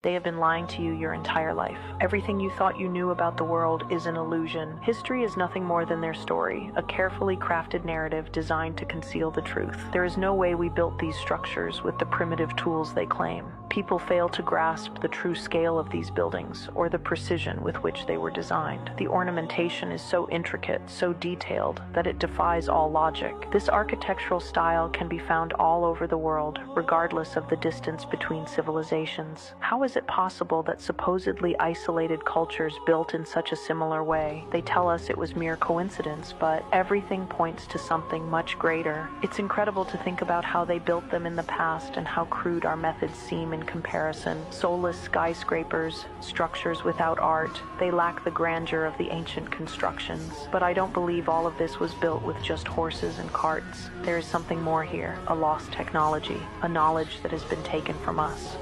They have been lying to you your entire life. Everything you thought you knew about the world is an illusion. History is nothing more than their story, a carefully crafted narrative designed to conceal the truth. There is no way we built these structures with the primitive tools they claim. People fail to grasp the true scale of these buildings or the precision with which they were designed. The ornamentation is so intricate, so detailed, that it defies all logic. This architectural style can be found all over the world, regardless of the distance between civilizations. How is it possible that supposedly isolated cultures built in such a similar way? They tell us it was mere coincidence, but everything points to something much greater. It's incredible to think about how they built them in the past and how crude our methods seem in comparison. Soulless skyscrapers, structures without art, they lack the grandeur of the ancient constructions. But I don't believe all of this was built with just horses and carts. There is something more here, a lost technology, a knowledge that has been taken from us.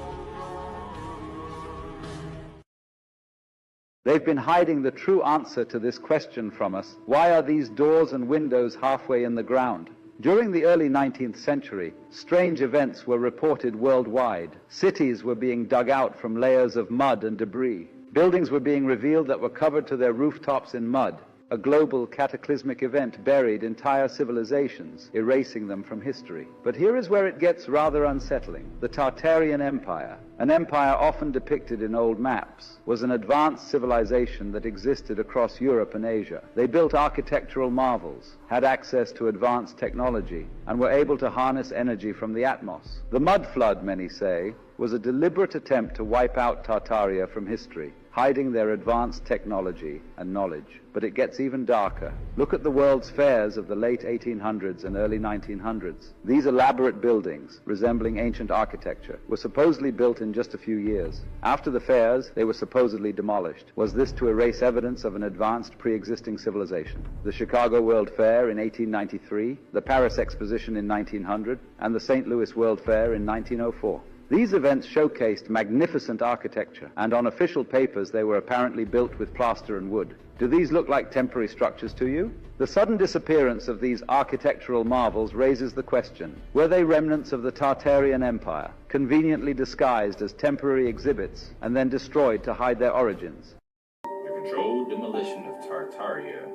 They've been hiding the true answer to this question from us. Why are these doors and windows halfway in the ground? During the early 19th century, strange events were reported worldwide. Cities were being dug out from layers of mud and debris. Buildings were being revealed that were covered to their rooftops in mud. A global cataclysmic event buried entire civilizations, erasing them from history. But here is where it gets rather unsettling. The Tartarian Empire, an empire often depicted in old maps, was an advanced civilization that existed across Europe and Asia. They built architectural marvels, had access to advanced technology, and were able to harness energy from the atmos. The mud flood, many say, was a deliberate attempt to wipe out Tartaria from history, hiding their advanced technology and knowledge. But it gets even darker. Look at the world's fairs of the late 1800s and early 1900s. These elaborate buildings, resembling ancient architecture, were supposedly built in just a few years. After the fairs, they were supposedly demolished. Was this to erase evidence of an advanced pre-existing civilization? The Chicago World Fair in 1893, the Paris Exposition in 1900, and the St. Louis World Fair in 1904. These events showcased magnificent architecture, and on official papers they were apparently built with plaster and wood. Do these look like temporary structures to you? The sudden disappearance of these architectural marvels raises the question, were they remnants of the Tartarian Empire, conveniently disguised as temporary exhibits and then destroyed to hide their origins? The controlled demolition of Tartaria.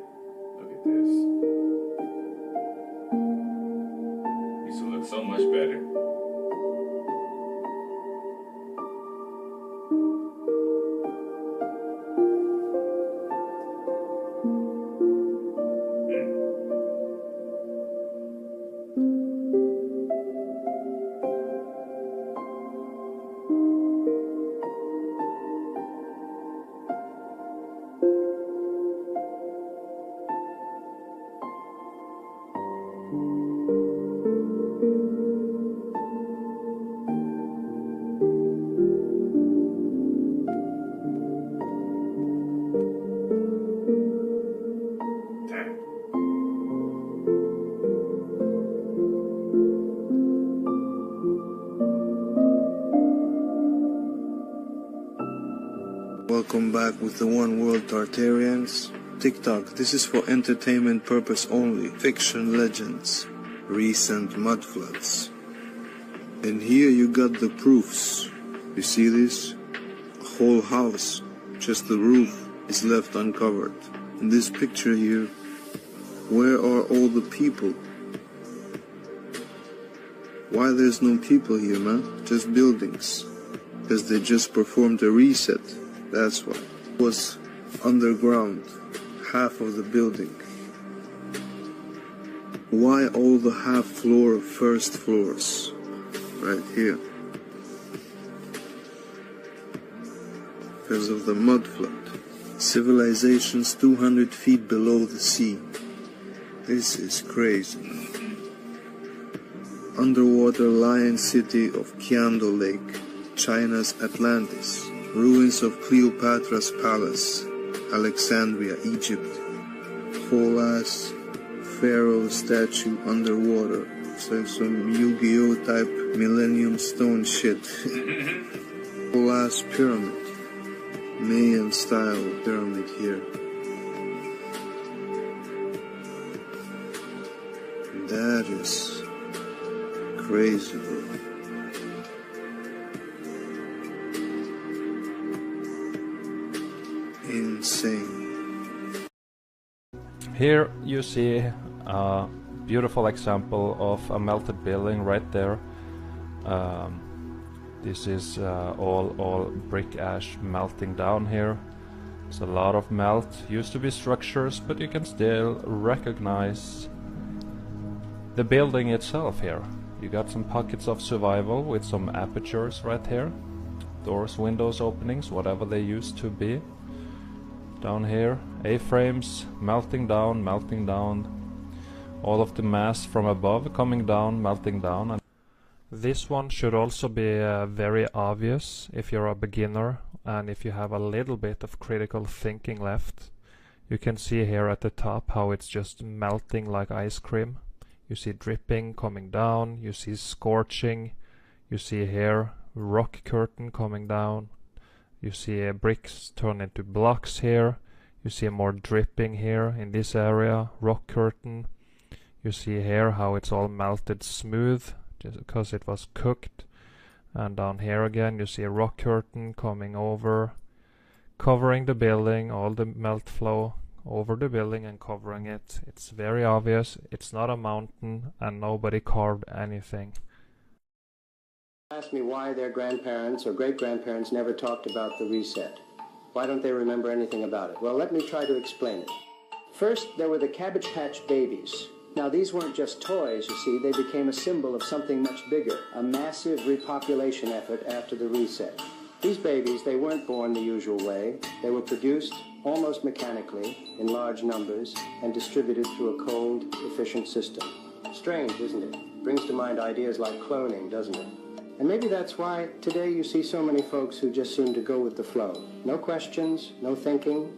Look at this. Used to look so much better. Welcome back with the One World Tartarians. TikTok, this is for entertainment purpose only. Fiction legends, recent mud floods. And here you got the proofs. You see this? A whole house, just the roof is left uncovered. In this picture here, where are all the people? Why there's no people here, man? Just buildings. Because they just performed a reset. That's why. It was underground, half of the building. Why all the half floor of first floors? Right here. Because of the mud flood. Civilizations 200 feet below the sea. This is crazy. Underwater lion city of Kiando Lake, China's Atlantis. Ruins of Cleopatra's palace, Alexandria, Egypt. Whole ass pharaoh statue underwater. It's like some Yu-Gi-Oh type Millennium Stone shit. Whole ass pyramid. Mayan style pyramid here. That is crazy, bro. insane. Here you see a beautiful example of a melted building right there. This is all brick ash melting down here. It's a lot of melt. Used to be structures, but you can still recognize the building itself here. You got some pockets of survival with some apertures right here. Doors, windows, openings, whatever they used to be. Down here, A-frames melting down, melting down. All of the mass from above coming down, melting down. And this one should also be very obvious if you're a beginner and if you have a little bit of critical thinking left. You can see here at the top how it's just melting like ice cream. You see dripping coming down, you see scorching, you see here rock curtain coming down, you see bricks turn into blocks here, you see more dripping here in this area, rock curtain. You see here how it's all melted smooth just because it was cooked. And down here again you see a rock curtain coming over, covering the building, all the melt flow over the building and covering it. It's very obvious, it's not a mountain and nobody carved anything. Ask me why their grandparents or great-grandparents never talked about the reset. Why don't they remember anything about it? Well, let me try to explain it. First, there were the Cabbage Patch Babies. Now, these weren't just toys, you see. They became a symbol of something much bigger, a massive repopulation effort after the reset. These babies, they weren't born the usual way. They were produced almost mechanically in large numbers and distributed through a cold, efficient system. Strange, isn't it? Brings to mind ideas like cloning, doesn't it? And maybe that's why today you see so many folks who just seem to go with the flow. No questions, no thinking.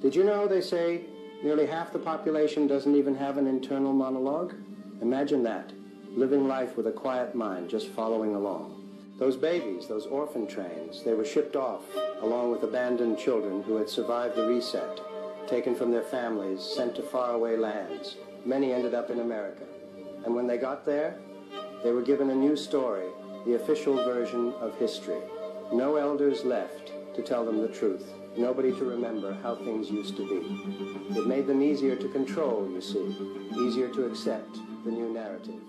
Did you know they say nearly half the population doesn't even have an internal monologue? Imagine that, living life with a quiet mind, just following along. Those babies, those orphan trains, they were shipped off, along with abandoned children who had survived the reset, taken from their families, sent to faraway lands. Many ended up in America. And when they got there, they were given a new story, the official version of history. No elders left to tell them the truth. Nobody to remember how things used to be. It made them easier to control, you see, easier to accept the new narrative.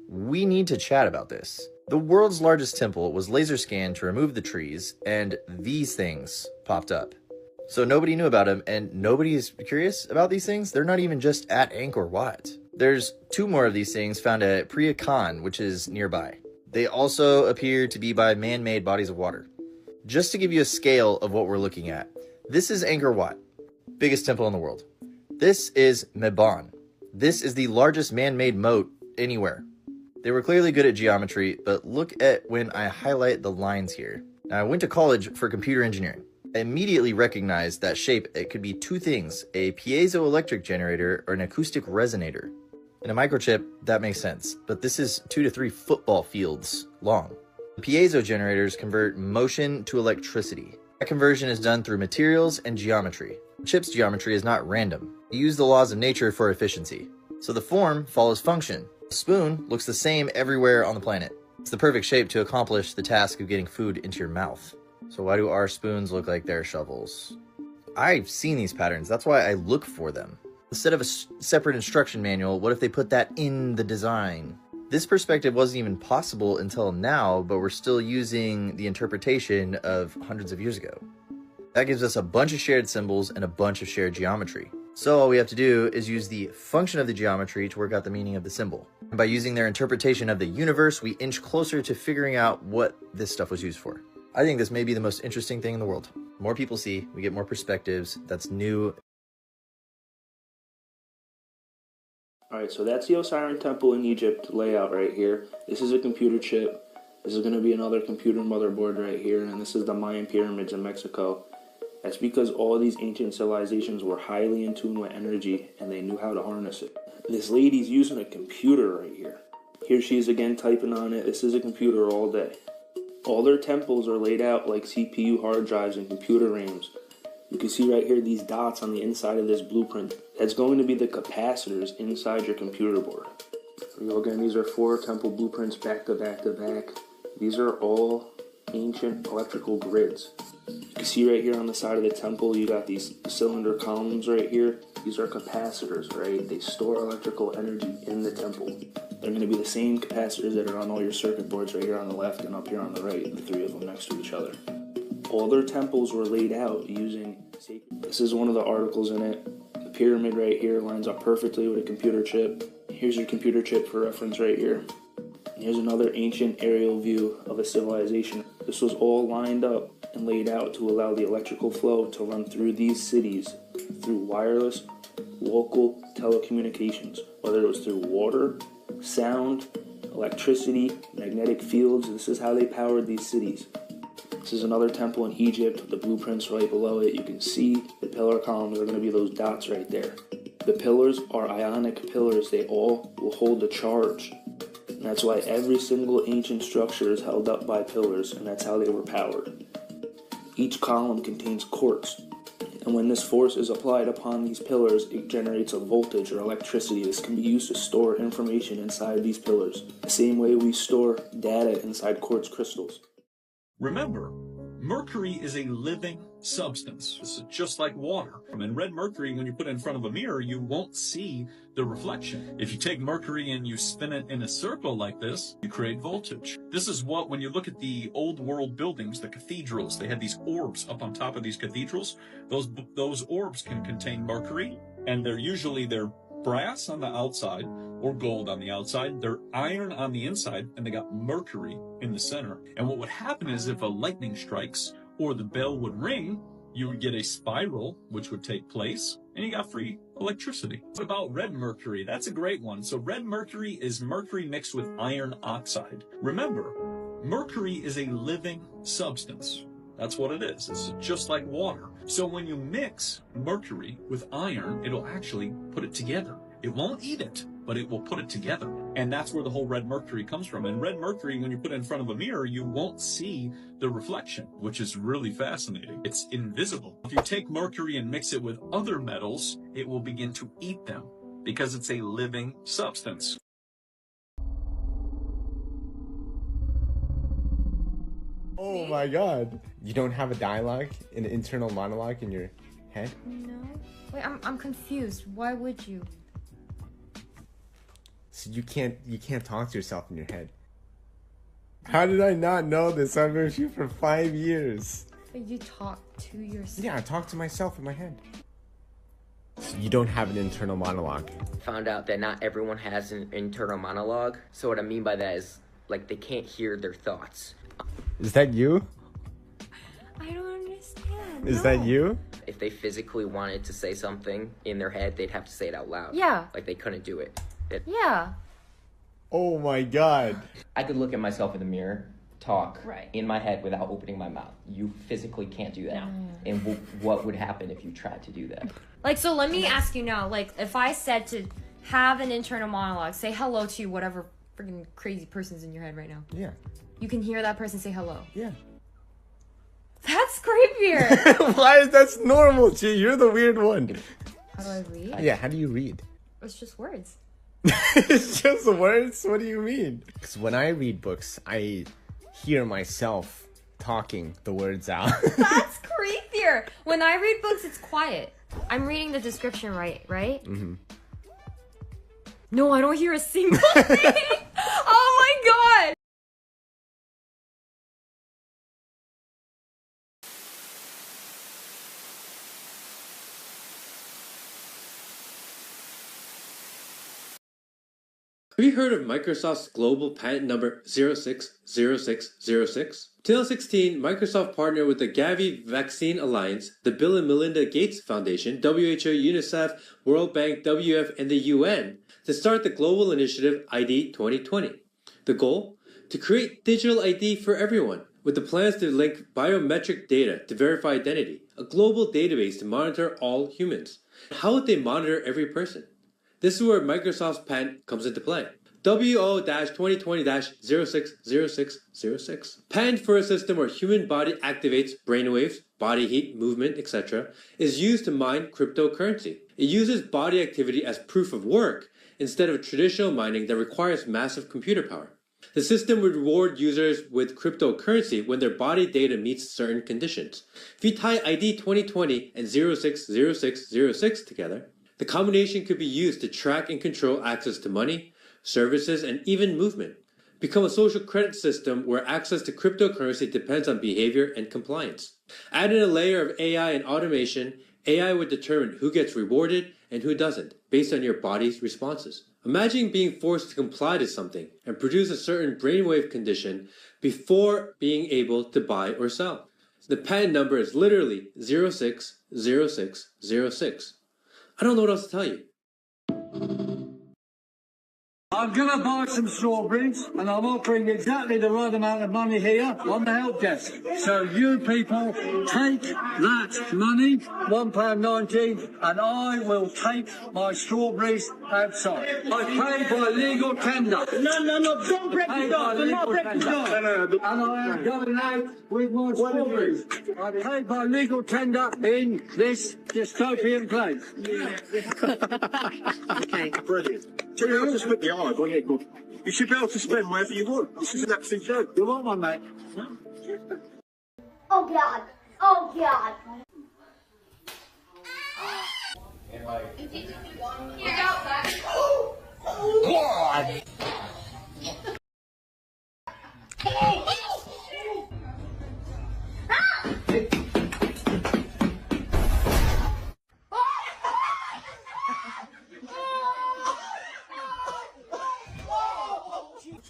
We need to chat about this. The world's largest temple was laser scanned to remove the trees, and these things popped up. So nobody knew about them, and nobody is curious about these things? They're not even just at Angkor Wat. There's 2 more of these things found at Priya Khan, which is nearby. They also appear to be by man-made bodies of water. Just to give you a scale of what we're looking at, this is Angkor Wat, biggest temple in the world. This is Mebon. This is the largest man-made moat anywhere. They were clearly good at geometry, but look at when I highlight the lines here. Now, I went to college for computer engineering. I immediately recognized that shape. It could be 2 things, a piezoelectric generator or an acoustic resonator. In a microchip, that makes sense, but this is 2 to 3 football fields long. Piezo generators convert motion to electricity. That conversion is done through materials and geometry. The chip's geometry is not random. You use the laws of nature for efficiency. So the form follows function. The spoon looks the same everywhere on the planet. It's the perfect shape to accomplish the task of getting food into your mouth. So why do our spoons look like their shovels? I've seen these patterns, that's why I look for them. Instead of a separate instruction manual, what if they put that in the design? This perspective wasn't even possible until now, but we're still using the interpretation of hundreds of years ago. That gives us a bunch of shared symbols and a bunch of shared geometry. So all we have to do is use the function of the geometry to work out the meaning of the symbol. And by using their interpretation of the universe, we inch closer to figuring out what this stuff was used for. I think this may be the most interesting thing in the world. More people see, we get more perspectives, that's new. Alright, so that's the Osiris Temple in Egypt layout right here. This is a computer chip. This is going to be another computer motherboard right here. And this is the Mayan pyramids in Mexico. That's because all these ancient civilizations were highly in tune with energy and they knew how to harness it. This lady's using a computer right here. Here she is again typing on it. This is a computer all day. All their temples are laid out like CPU hard drives and computer RAMs. You can see right here these dots on the inside of this blueprint. That's going to be the capacitors inside your computer board. Again, these are 4 temple blueprints back to back to back. These are all ancient electrical grids. You can see right here on the side of the temple, you got these cylinder columns right here. These are capacitors, right? They store electrical energy in the temple. They're going to be the same capacitors that are on all your circuit boards right here on the left and up here on the right, the 3 of them next to each other. All their temples were laid out using sacred. This is one of the articles in it. The pyramid right here lines up perfectly with a computer chip. Here's your computer chip for reference right here. Here's another ancient aerial view of a civilization. This was all lined up and laid out to allow the electrical flow to run through these cities through wireless, local telecommunications, whether it was through water, sound, electricity, magnetic fields. This is how they powered these cities. This is another temple in Egypt with the blueprints right below it. You can see the pillar columns are going to be those dots right there. The pillars are ionic pillars. They all will hold a charge. And that's why every single ancient structure is held up by pillars, and that's how they were powered. Each column contains quartz, and when this force is applied upon these pillars, it generates a voltage or electricity. This can be used to store information inside these pillars, the same way we store data inside quartz crystals. Remember, mercury is a living substance. It's just like water. And red mercury, when you put it in front of a mirror, you won't see the reflection. If you take mercury and you spin it in a circle like this, you create voltage. This is what, when you look at the old world buildings, the cathedrals, they had these orbs up on top of these cathedrals. Those orbs can contain mercury, and they're brass on the outside or gold on the outside. They're iron on the inside, and they got mercury in the center. And what would happen is if a lightning strikes or the bell would ring, you would get a spiral, which would take place, and you got free electricity. What about red mercury? That's a great one. So red mercury is mercury mixed with iron oxide. Remember, mercury is a living substance. That's what it is. It's just like water. So when you mix mercury with iron, it'll actually put it together. It won't eat it, but it will put it together. And that's where the whole red mercury comes from. And red mercury, when you put it in front of a mirror, you won't see the reflection, which is really fascinating. It's invisible. If you take mercury and mix it with other metals, it will begin to eat them because it's a living substance. Oh my god. You don't have a dialogue, an internal monologue in your head? No. Wait, I'm confused. Why would you? So you can't talk to yourself in your head. How did I not know this? I've been with you for 5 years. But you talk to yourself. Yeah, I talk to myself in my head. So you don't have an internal monologue. Found out that not everyone has an internal monologue. So what I mean by that is, like, they can't hear their thoughts. Is that you? I don't understand. Is that you? If they physically wanted to say something in their head, they'd have to say it out loud. Yeah. Like, they couldn't do it. Yeah. Oh my god. I could look at myself in the mirror, talk right in my head without opening my mouth. You physically can't do that. No. And what would happen if you tried to do that? Like, so let me ask you now, like, if I said to have an internal monologue, say hello to whatever freaking crazy person's in your head right now. Yeah. You can hear that person say hello. Yeah. That's creepier. Why? That's normal, G. You're the weird one. How do I read? Yeah, how do you read? It's just words. It's just words? What do you mean? Because when I read books, I hear myself talking the words out. That's creepier. When I read books, it's quiet. I'm reading the description right? Mm-hmm. No, I don't hear a single thing. Oh my god. Have you heard of Microsoft's global patent number 060606? In 2016, Microsoft partnered with the Gavi Vaccine Alliance, the Bill and Melinda Gates Foundation, WHO, UNICEF, World Bank, WF, and the UN to start the global initiative ID 2020. The goal? To create digital ID for everyone, with the plans to link biometric data to verify identity, a global database to monitor all humans. How would they monitor every person? This is where Microsoft's patent comes into play. WO-2020-060606. Patent for a system where human body activates brainwaves, body heat, movement, etc. is used to mine cryptocurrency. It uses body activity as proof of work instead of traditional mining that requires massive computer power. The system would reward users with cryptocurrency when their body data meets certain conditions. If you tie ID 2020 and 060606 together, the combination could be used to track and control access to money, services, and even movement. Become a social credit system where access to cryptocurrency depends on behavior and compliance. Add in a layer of AI and automation, AI would determine who gets rewarded and who doesn't, based on your body's responses. Imagine being forced to comply to something and produce a certain brainwave condition before being able to buy or sell. The patent number is literally 060606. I don't know what else to tell you. I'm going to buy some strawberries, and I'm offering exactly the right amount of money here on the help desk. So you people take that money, £1.19, and I will take my strawberries outside. I paid by legal tender. No, don't break the door. Do not break the door. And I am going out with my strawberries. I paid by legal tender in this dystopian place. Okay. Brilliant. So you have to split the eyes, won't you? You should be able to spend wherever you want. This is an absolute joke. You want one, mate? Oh God! Oh God! God!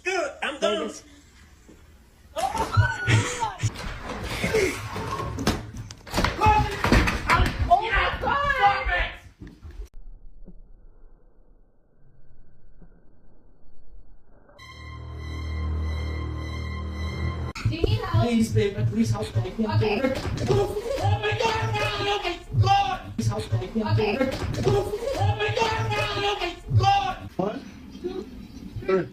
Good, I'm done. Do you need help? Please, baby, please help me. Okay. Oh my God, oh my God! Please help me. Okay. Oh my God, oh my God! 1, 2, 3.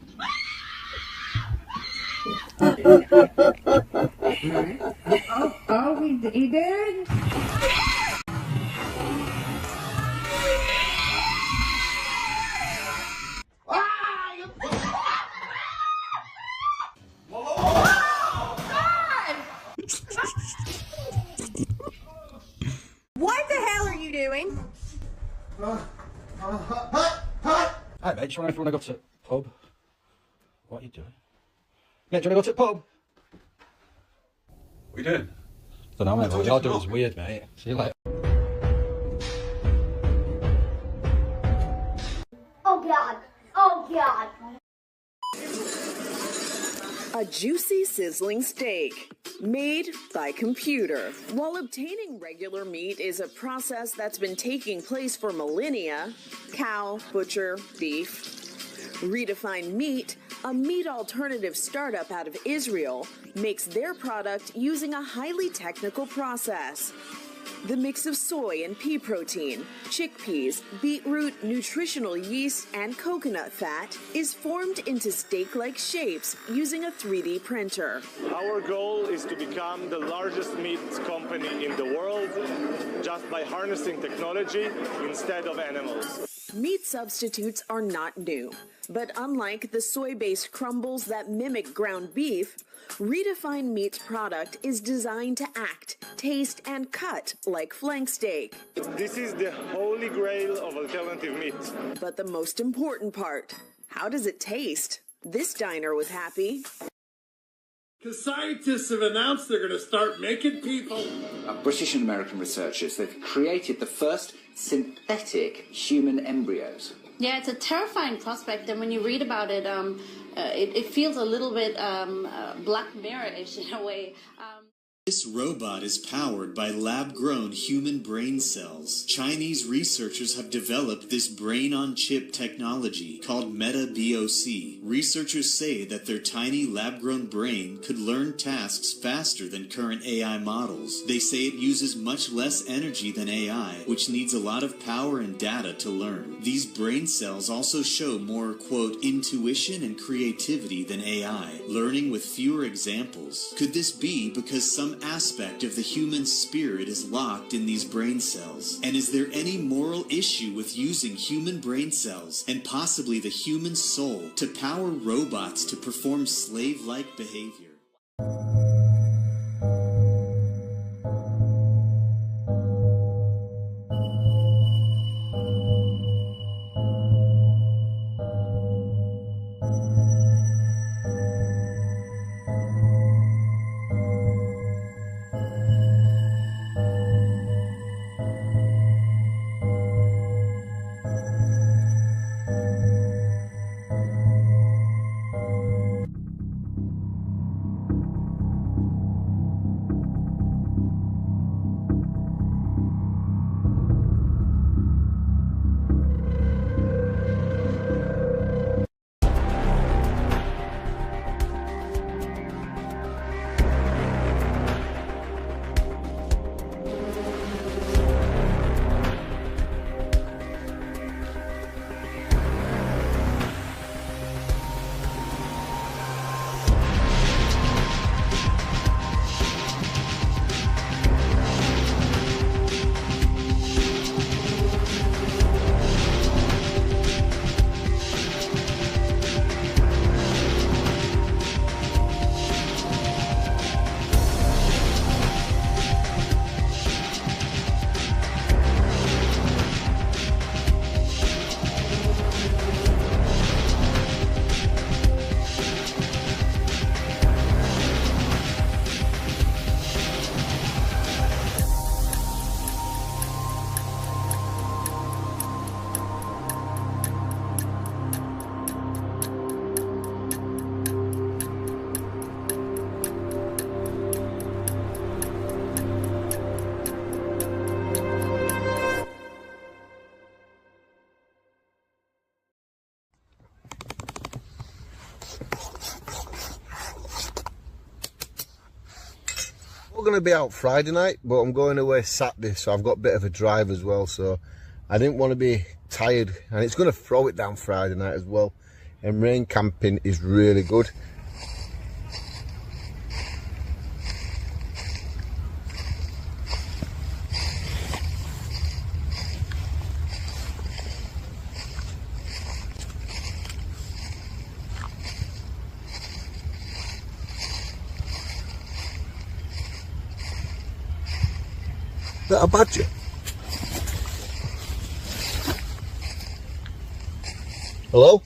Oh, he did? What the hell are you doing? Hey mate, just wondering if you want to go to the pub. What are you doing? Mate, do you want to go to the pub? What are you doing? Don't know mate, what you're doing is weird mate. See you later. Oh God! Oh God! A juicy, sizzling steak made by computer. While obtaining regular meat is a process that's been taking place for millennia, cow, butcher, beef. Redefined Meat, a meat alternative startup out of Israel, makes their product using a highly technical process. The mix of soy and pea protein, chickpeas, beetroot, nutritional yeast, and coconut fat is formed into steak-like shapes using a 3D printer. Our goal is to become the largest meat company in the world just by harnessing technology instead of animals. Meat substitutes are not new, but unlike the soy-based crumbles that mimic ground beef, Redefined Meat's product is designed to act, taste, and cut like flank steak. This is the holy grail of alternative meat. But the most important part, how does it taste? This diner was happy. The scientists have announced they're going to start making people. British and American researchers, they've created the first synthetic human embryos. Yeah, it's a terrifying prospect, and when you read about it, it feels a little bit Black Mirror-ish in a way. This robot is powered by lab-grown human brain cells. Chinese researchers have developed this brain-on-chip technology called MetaBOC. Researchers say that their tiny lab-grown brain could learn tasks faster than current AI models. They say it uses much less energy than AI, which needs a lot of power and data to learn. These brain cells also show more, quote, intuition and creativity than AI, learning with fewer examples. Could this be because some aspect of the human spirit is locked in these brain cells? And is there any moral issue with using human brain cells and possibly the human soul to power robots to perform slave-like behavior? We're going to be out Friday night, but I'm going away Saturday, so I've got a bit of a drive as well, so I didn't want to be tired, and it's going to throw it down Friday night as well, and rain camping is really good. Is that a badger? Hello?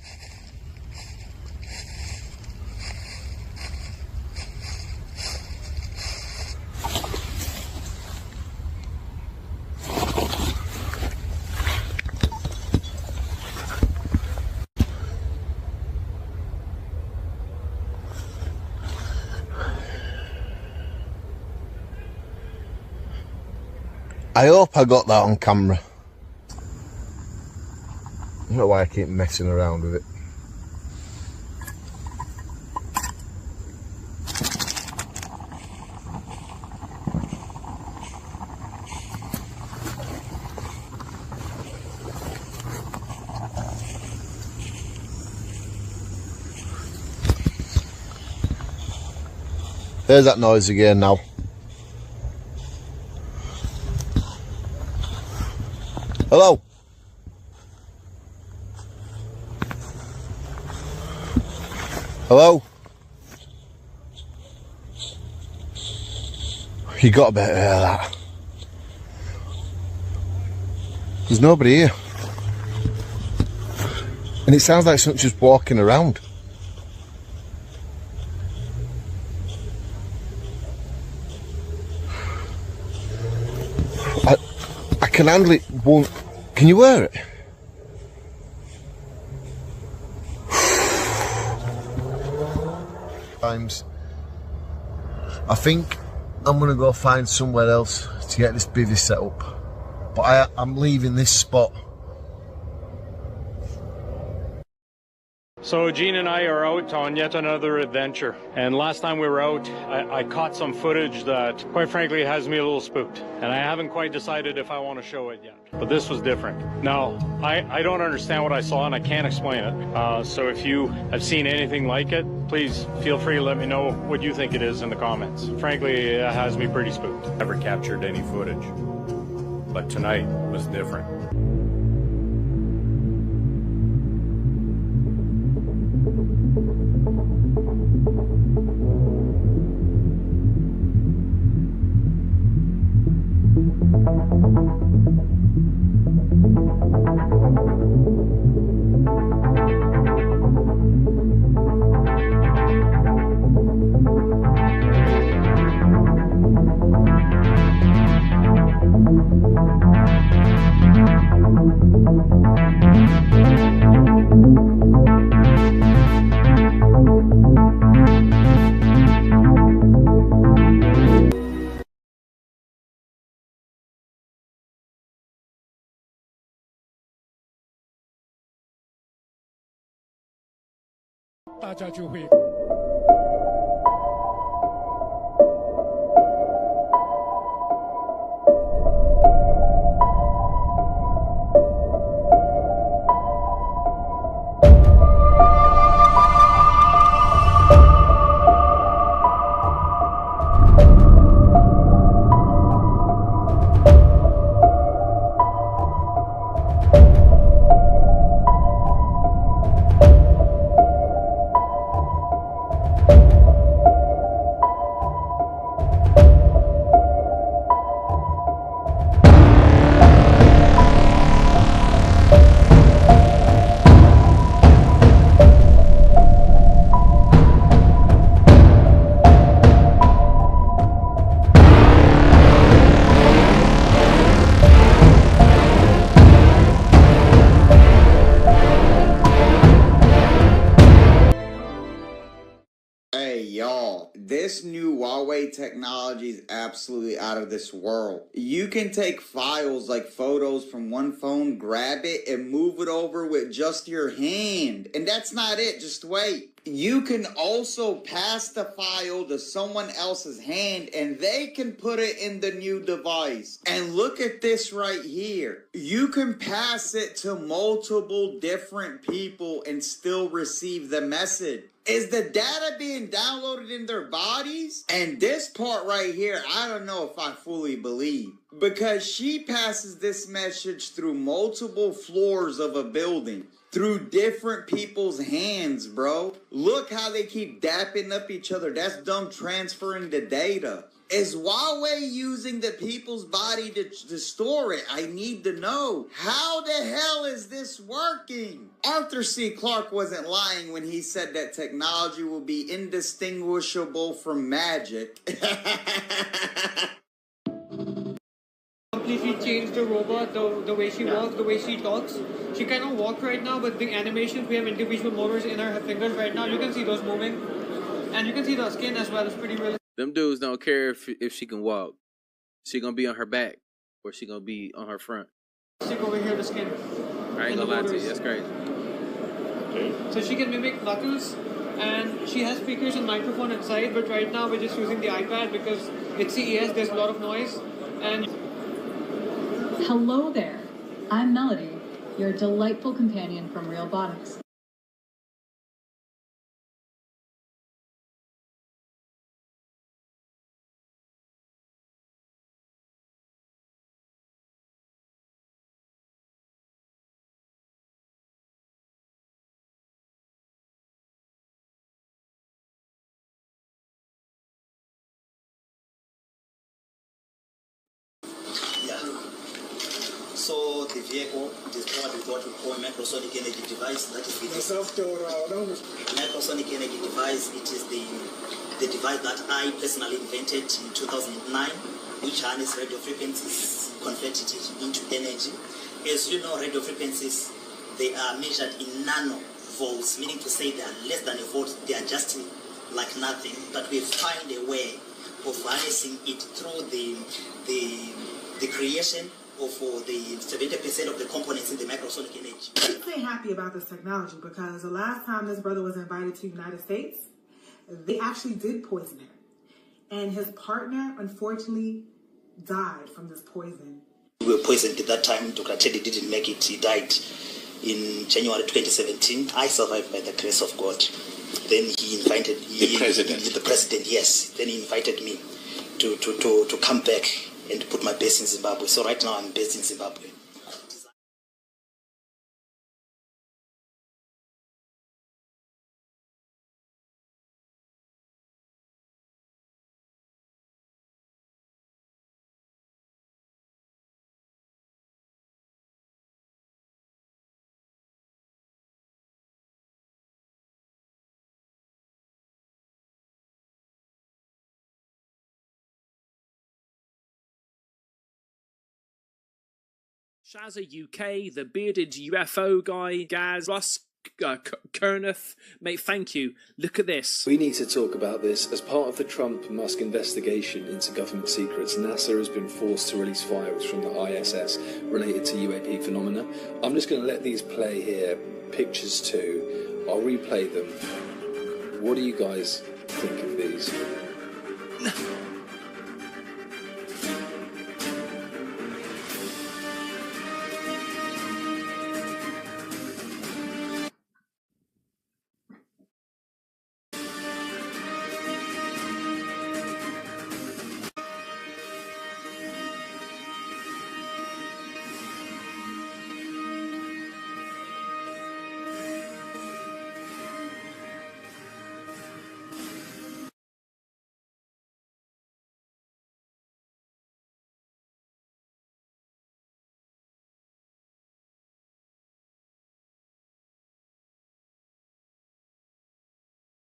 I hope I got that on camera. I don't know why I keep messing around with it. There's that noise again now. Hello? Hello? You got to better hear that. There's nobody here. And it sounds like something's just walking around. I can handle it. Won't. Can you wear it? Times. I think I'm gonna go find somewhere else to get this bivvy set up. But I'm leaving this spot. So Gene and I are out on yet another adventure. And last time we were out, I caught some footage that, quite frankly, has me a little spooked. And I haven't quite decided if I want to show it yet. But this was different. Now, I don't understand what I saw and I can't explain it. So if you have seen anything like it, please feel free to let me know what you think it is in the comments. Frankly, it has me pretty spooked. Never captured any footage. But tonight was different. Hey y'all, this new Huawei technology is absolutely out of this world. You can take files like photos from one phone, grab it, and move it over with just your hand. And that's not it, just wait. You can also pass the file to someone else's hand and they can put it in the new device. And look at this right here. You can pass it to multiple different people and still receive the message. Is the data being downloaded in their bodies? And this part right here, I don't know if I fully believe. Because she passes this message through multiple floors of a building. Through different people's hands, bro. Look how they keep dapping up each other. That's them transferring the data. Is Huawei using the people's body to store it? I need to know. How the hell is this working? Arthur C. Clarke wasn't lying when he said that technology will be indistinguishable from magic. Completely changed the robot, the way she walks, the way she talks. She cannot walk right now, but the animations, we have individual motors in her fingers right now. You can see those moving. And you can see the skin as well. It's pretty realistic. Them dudes don't care if she can walk. She gonna be on her back or she gonna be on her front. Over here, the skin. I ain't gonna lie to you, that's crazy. So she can mimic knuckles, and she has speakers and microphone inside, but right now we're just using the iPad because it's CES, there's a lot of noise. And hello there, I'm Melody, your delightful companion from Realbotics. Also, the vehicle is powered with what we call a microsonic energy device. That is the microsonic energy device. It is the device that I personally invented in 2009, which harnesses radio frequencies, converted it into energy. As you know, radio frequencies, they are measured in nanovolts, meaning to say they are less than a volt. They are just like nothing. But we find a way of harnessing it through the creation of the 70% of the components in the microsonic energy. I'm really happy about this technology because the last time this brother was invited to the United States, they actually did poison him. And his partner, unfortunately, died from this poison. We were poisoned at that time. Dr. Teddy didn't make it. He died in January 2017. I survived by the grace of God. Then he invited the president, yes. Then he invited me to come back and put my base in Zimbabwe. So right now I'm based in Zimbabwe. Shazza UK, the bearded UFO guy, Gaz, Russ, Kerneth, mate, thank you. Look at this. We need to talk about this. As part of the Trump-Musk investigation into government secrets, NASA has been forced to release files from the ISS related to UAP phenomena. I'm just going to let these play here. Pictures too. I'll replay them. What do you guys think of these?